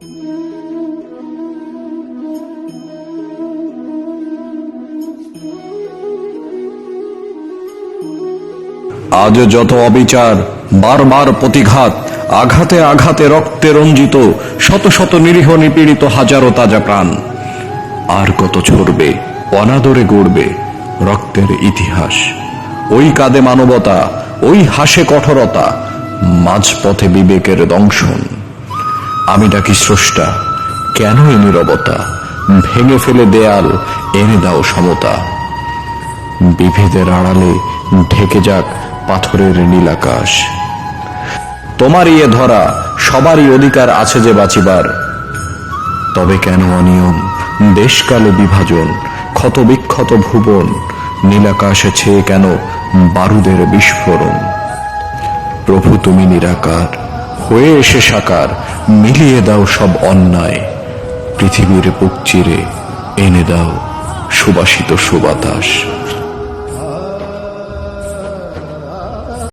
আজ যত অবিচার, বারবার প্রতিঘাত, আঘাতে আঘাতে রক্তে রঞ্জিত শত শত নিরীহ নিপীড়িত হাজারো তাজা প্রাণ, আর কত ছড়বে, অনাদরে গড়বে রক্তের ইতিহাস। ওই কাঁদে মানবতা, ওই হাসে কঠোরতা, মাঝপথে বিবেকের দংশন। আমি ডাকি স্রষ্টা, কেন এই নীরবতা? ভেঙে ফেলে দেয়াল, এনে দাও সমতা। বিভেদের আড়ালে ঢেকে যাক পাথরের নীলাকাশ। তোমারই এ ধরা, সবারই অধিকার আছে যে বাঁচিবার। তবে কেন অনিয়ম, দেশকালে বিভাজন, ক্ষত বিক্ষত ভুবন, নীলাকাশে ছেয়ে কেন বারুদের বিস্ফোরণ? প্রভু তুমি নিরাকার, হয়ে এসে সাকার, মিলিয়ে দাও সব অন্যায়। পৃথিবীর বুক চিরে এনে দাও সুবাসিত সুবাতাস।